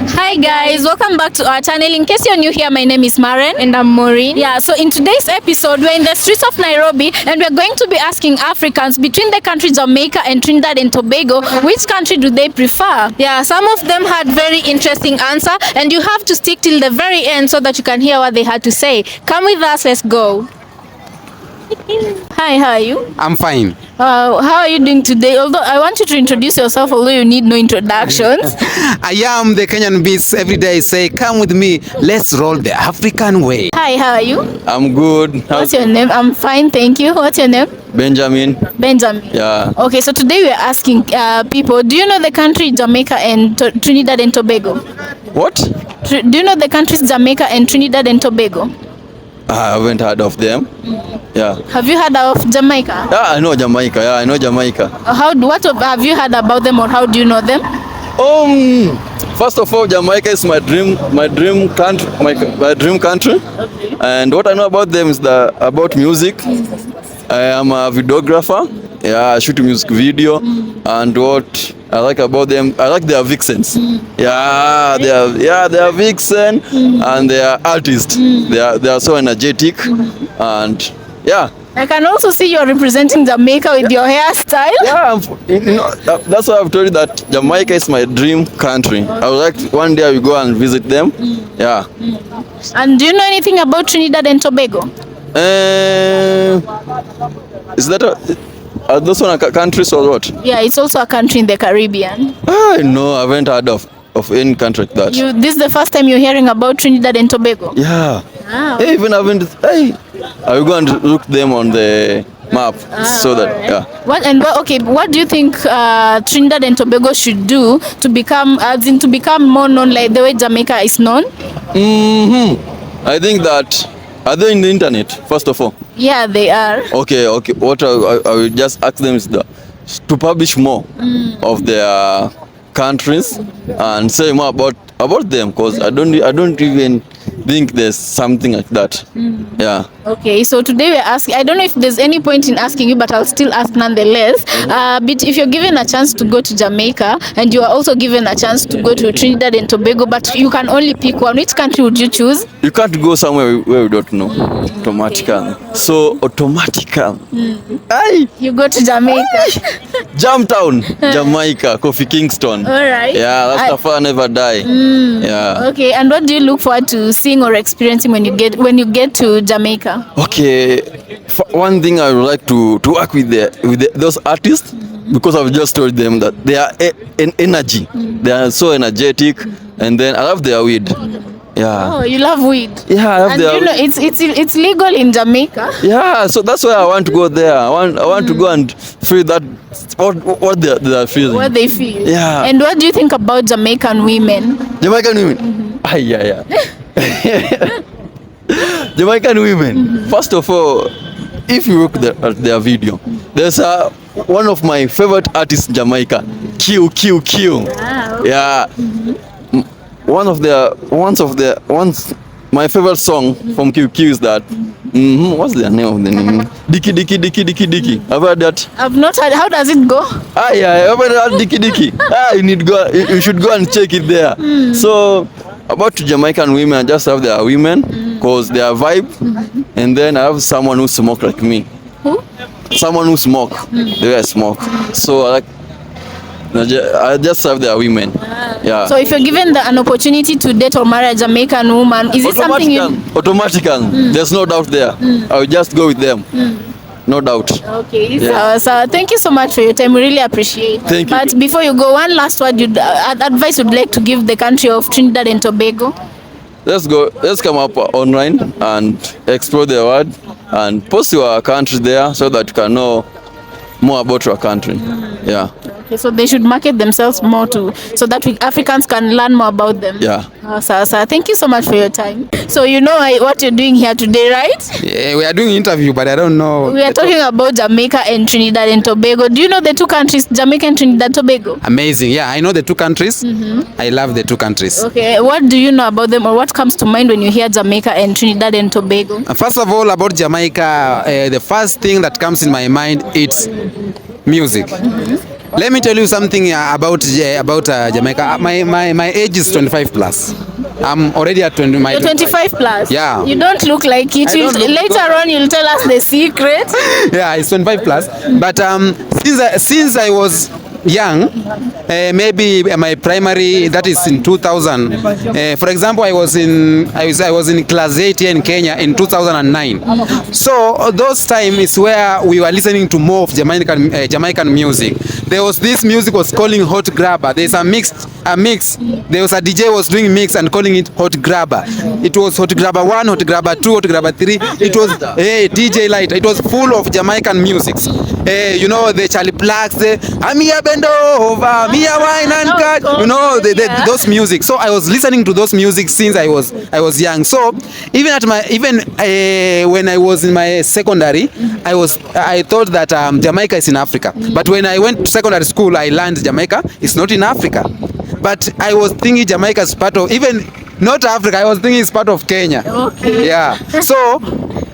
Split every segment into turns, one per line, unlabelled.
Hi guys, welcome back to our channel. In case you're new here, my name is Maren and I'm Maureen. Yeah, so in today's episode, we're in the streets of Nairobi and we're going to be asking Africans between the country Jamaica and Trinidad and Tobago, which country do they prefer? Yeah, some of them had very interesting answer and you have to stick till the very end so that you can hear what they had to say. Come with us, let's go. Hi, how are you?
I'm fine.
How are you doing today? Although I want you to introduce yourself, although you need no introductions.
I am the Kenyan beast. Every day I say, come with me, let's roll the African way.
Hi, how are you?
I'm good.
What's your name? I'm fine, thank you. What's your name?
Benjamin.
Benjamin.
Yeah.
Okay, so today we're asking people, do you know the country Jamaica and Trinidad and Tobago?
What?
Do you know the countries Jamaica and Trinidad and Tobago?
I haven't heard of them. Yeah.
Have you heard of Jamaica?
Yeah, I know Jamaica. Yeah, I know Jamaica.
What have you heard about them, or how do you know them?
First of all, Jamaica is my dream country. My dream country.
Okay.
And what I know about them is about music. I am a videographer. Yeah, I shoot a music video. And what I like about them, I like their vixens. Yeah, they are vixen and they are artists. They are so energetic and yeah.
I can also see you're representing Jamaica with your hairstyle.
Yeah, that's why I've told you that Jamaica is my dream country. I would like one day I will go and visit them. Yeah.
And do you know anything about Trinidad and Tobago?
Is that are those one countries or what?
Yeah, it's also a country in the Caribbean.
No, I haven't heard of any country like that.
This is the first time you're hearing about Trinidad and Tobago?
Yeah.
Wow.
Hey, even I will go and look them on the map so that
right. What do you think Trinidad and Tobago should do to become more known like the way Jamaica is known?
I think that are they in the internet first of all?
Yeah, they are.
Okay. What I will just ask them is to publish more of their countries and say more about them, because I don't even think there's something like that. Yeah.
Okay, so today we're asking, I don't know if there's any point in asking you, but I'll still ask nonetheless. But if you're given a chance to go to Jamaica and you are also given a chance to go to Trinidad and Tobago, but you can only pick one, which country would you choose?
You can't go somewhere where we don't know. Automatically. So automatically.
You go to Jamaica.
Jamtown, Jamaica, Kofi Kingston.
All right.
Yeah, that's the fun never die. Yeah.
Okay, and what do you look forward to seeing or experiencing when you get to Jamaica?
Okay, one thing I would like to work with those artists, because I've just told them that they are an energy. They are so energetic, and then I love their weed. Yeah.
Oh, you love weed.
Yeah, I love
and
their
you know it's legal in Jamaica.
Yeah, so that's why I want to go there. I want to go and feel that what they are feeling.
What they feel.
Yeah.
And what do you think about Jamaican women?
Jamaican women. Yeah. Jamaican women. First of all, if you look at their video, there's one of my favorite artists in Jamaica, Q.
Wow.
Yeah. My favorite song from QQ is that what's the name of the name? Dicky. Have you heard that?
I've not heard. How does it go?
Yeah, I've heard Dicky. You should go and check it there. So about Jamaican women, I just have their women because they are vibe, and then I have someone who smoke like me.
Who?
Someone who smoke. They smoke. So I just have their women. Yeah.
So if you're given an opportunity to date or marry a Jamaican woman, is it something you...
Automatically. There's no doubt there. I will just go with them. No doubt.
Okay.
Yeah.
So thank you so much for your time. We really appreciate it.
Thank you.
But before you go, one last word, advice you'd like to give the country of Trinidad and Tobago?
Let's come up online and explore the world and post your country there so that you can know more about your country. Yeah.
Okay, so they should market themselves more so that Africans can learn more about them.
Yeah.
Sir, thank you so much for your time. So you know what you're doing here today, right?
Yeah, we are doing an interview, but I don't know.
We are talking about Jamaica and Trinidad and Tobago. Do you know the two countries, Jamaica and Trinidad and Tobago?
Amazing. Yeah, I know the two countries. I love the two countries.
Okay, what do you know about them, or what comes to mind when you hear Jamaica and Trinidad and Tobago?
First of all, about Jamaica, the first thing that comes in my mind, it's music. Let me tell you something about Jamaica. My age is 25 plus. I'm already at 20.
You're 25 plus.
Yeah.
You don't look like it. Later on, you'll tell us the secret.
Yeah, it's 25 plus. But since I was young, maybe my primary, that is in 2000. For example, I was in class 8 here in Kenya in 2009. So those time is where we were listening to more of Jamaican music. There was this music was calling hot grabber. There's a mix. There was a DJ was doing mix and calling it hot grabber. It was hot grabber 1, hot grabber 2, hot grabber 3. It was DJ Light. It was full of Jamaican music. You know, the Charlie Blacks, I'm here bend over, me a wine and cut. You know, those music. So I was listening to those music since I was young. So even when I was in my secondary, I thought that Jamaica is in Africa. But when I went to secondary school, I learned Jamaica is not in Africa. But I was thinking Jamaica is part of, even not Africa, I was thinking it's part of Kenya.
Okay.
Yeah. So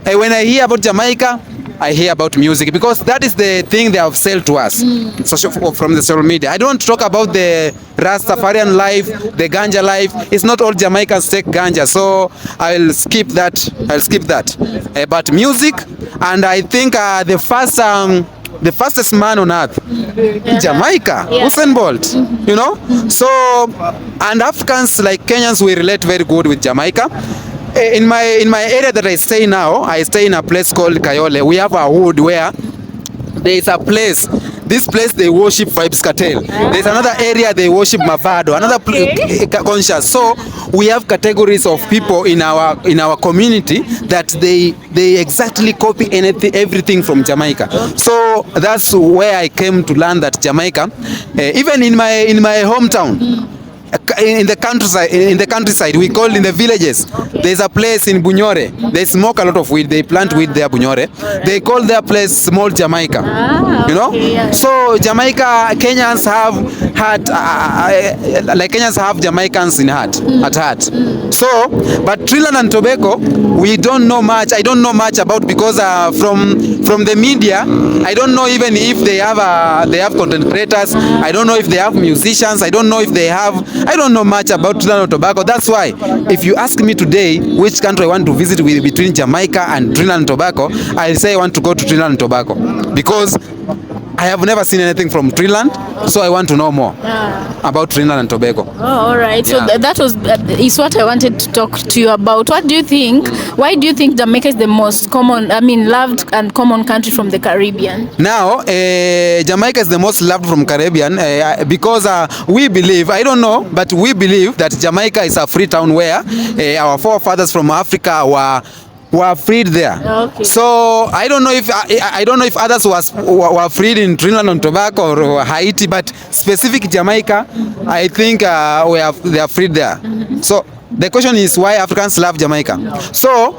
when I hear about Jamaica, I hear about music because that is the thing they have sold to us from the social media. I don't talk about the Rastafarian life, the ganja life. It's not all Jamaicans take ganja, so I'll skip that. But music, and I think the fastest man on earth, Jamaica, Usain Bolt, you know. So, and Africans like Kenyans, we relate very good with Jamaica. In my area that I stay now, I stay in a place called Kayole. We have a wood where there is a place. This place they worship Vibes Cartel. There's another area they worship Mavado. Another conscious. So we have categories of people in our community that they exactly copy everything from Jamaica. So that's where I came to learn that Jamaica, even in my hometown. In the countryside, we call in the villages. There's a place in Bunyore. They smoke a lot of weed. They plant weed there, Bunyore. They call their place Small Jamaica. You know. So Jamaica, Kenyans have had like Kenyans have Jamaicans at heart. So, but Trinidad and Tobago, we don't know much. I don't know much about because from the media, I don't know even if they have content creators. I don't know if they have musicians. I don't know if they have. I don't know much about Trinidad and Tobago. That's why, if you ask me today which country I want to visit between Jamaica and Trinidad and Tobago, I'll say I want to go to Trinidad and Tobago because I have never seen anything from Trinidad, so I want to know more about Trinidad and Tobago.
Oh, all right. So that is what I wanted to talk to you about. What do you think? Why do you think Jamaica is the most loved and common country from the Caribbean? Now,
Jamaica is the most loved from Caribbean because we believe, I don't know, but we believe that Jamaica is a free town where our forefathers from Africa were freed there.
Okay.
So I don't know if others were freed in Trinidad and Tobago or Haiti, but specific Jamaica, I think they are freed there. So the question is why Africans love Jamaica. So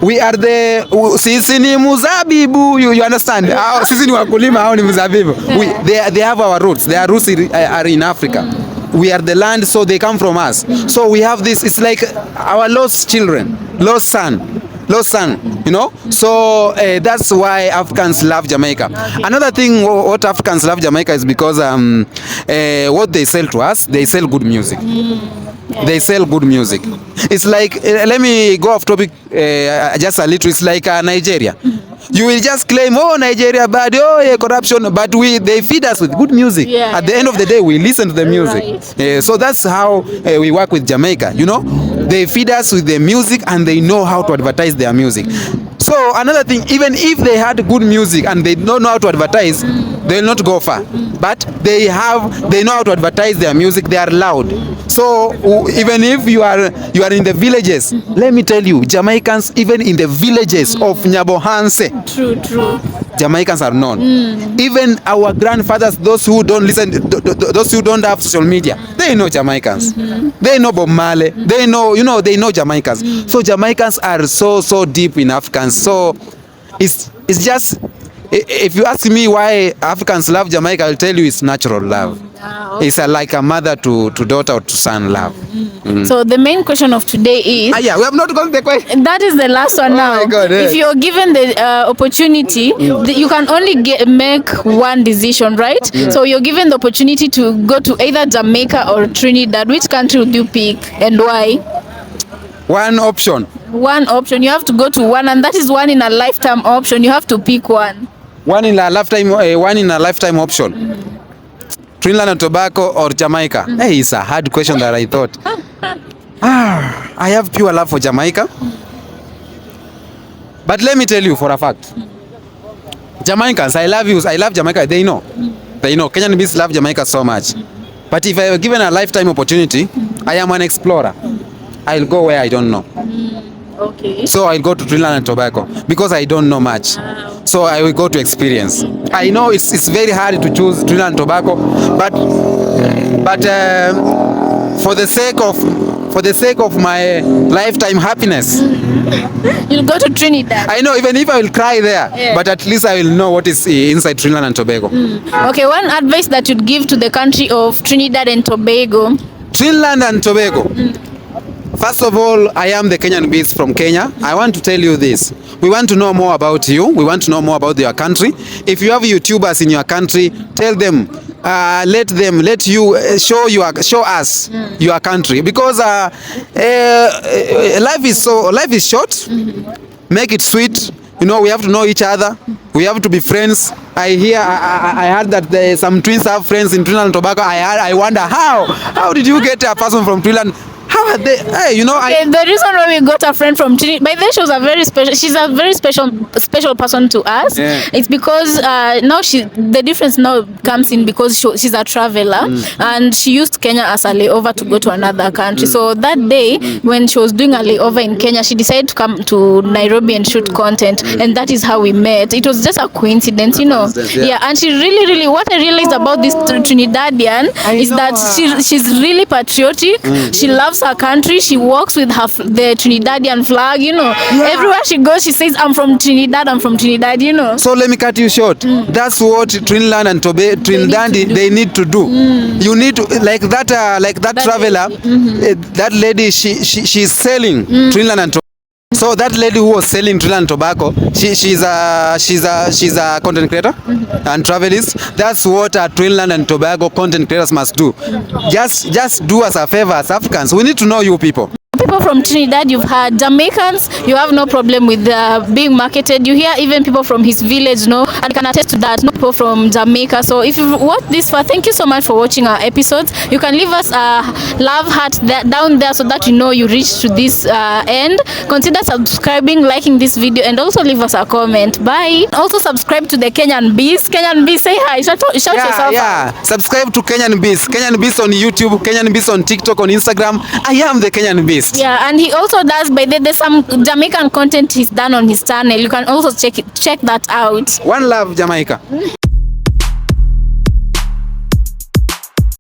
we are sisi ni muzabibu, you understand? Sisi ni wakulima, hao ni muzabibu. They have our roots. Their roots are in Africa. We are the land, so they come from us. So we have this. It's like our lost children, lost son, you know. So that's why Africans love Jamaica. Okay. Another thing what Africans love Jamaica is because what they sell to us, they sell good music. They sell good music. It's like let me go off topic just a little. It's like Nigeria. You will just claim, oh, Nigeria bad, oh, yeah, corruption, but they feed us with good music. At the end of the day, we listen to the music. Right. So that's how we work with Jamaica, you know. They feed us with the music and they know how to advertise their music. So another thing, even if they had good music and they don't know how to advertise, they will not go far. But they know how to advertise their music. They are loud. So even if you are in the villages, let me tell you, Jamaicans, even in the villages of Nyabohanse, true, Jamaicans are known. Even our grandfathers, those who don't listen, those who don't have social media, they know Jamaicans. They know Bob Marley. They know, they know Jamaicans. So Jamaicans are so deep in Africans. So it's just, if you ask me why Africans love Jamaica, I'll tell you it's natural love. It's like a mother to daughter or to son love.
So the main question of today is.
Yeah, we have not got the question.
That is the last one now.
My God,
If you're given the opportunity, you can only make one decision, right? So you're given the opportunity to go to either Jamaica or Trinidad. Which country would you pick and why?
One option.
One option. You have to go to one, and that is one in a lifetime option. You have to pick one.
One in a lifetime option. Trinidad and Tobago or Jamaica? Hey, it's a hard question that I thought. I have pure love for Jamaica. But let me tell you for a fact. Jamaicans, I love you. I love Jamaica. They know. They know. Kenyan bees love Jamaica so much. But if I were given a lifetime opportunity, I am an explorer. I'll go where I don't know.
Okay.
So I'll go to Trinidad and Tobago because I don't know much. So I will go to experience. I know it's very hard to choose Trinidad and Tobago, but for the sake of my lifetime happiness,
you'll go to Trinidad.
I know even if I will cry there, but at least I will know what is inside Trinidad and Tobago.
Okay, one advice that you'd give to the country of Trinidad and Tobago.
Trinidad and Tobago. First of all, I am the Kenyan beast from Kenya. I want to tell you this. We want to know more about you. We want to know more about your country. If you have YouTubers in your country, tell them, let you show us your country, because life is short. Make it sweet. You know, we have to know each other. We have to be friends. I heard that some twins have friends in Trinidad and Tobago. I wonder how did you get a person from Trinidad? How are they? Hey, you know,
the reason why we got a friend from Trinidad, by then she's a very special person to us. It's because now the difference now comes in because she's a traveler and she used Kenya as a layover to go to another country. So that day when she was doing a layover in Kenya, she decided to come to Nairobi and shoot content, and that is how we met. It was just a coincidence, you know. Yeah, and she really what I realized about this Trinidadian is that she's really patriotic. She loves her country. She walks with the Trinidadian flag, you know. Everywhere she goes, she says, I'm from Trinidad, you know.
So let me cut you short. That's what Trinidad and Tobago, they need to do. You need to, like that traveler, that lady, she's selling Trinidad and Tobago. So that lady who was selling Trinidad and Tobago, she's a content creator and travelist. That's what Trinidad and Tobago content creators must do. Just do us a favor as Africans. We need to know you people.
People from Trinidad, you've had Jamaicans, you have no problem with being marketed. You hear even people from his village, no, and can attest to that. No people from Jamaica. So if you watch this far, thank you so much for watching our episodes. You can leave us a love heart down there so that you know you reach to this end. Consider subscribing, liking this video, and also leave us a comment. Bye. Also subscribe to the Kenyan Beast. Kenyan Beast, say hi. Shout yourself out.
Subscribe to Kenyan Beast. Kenyan Beast on YouTube. Kenyan Beast on TikTok, on Instagram. I am the Kenyan Beast.
Yeah, and he also does, there's some Jamaican content he's done on his channel. You can also check that out.
One love, Jamaica.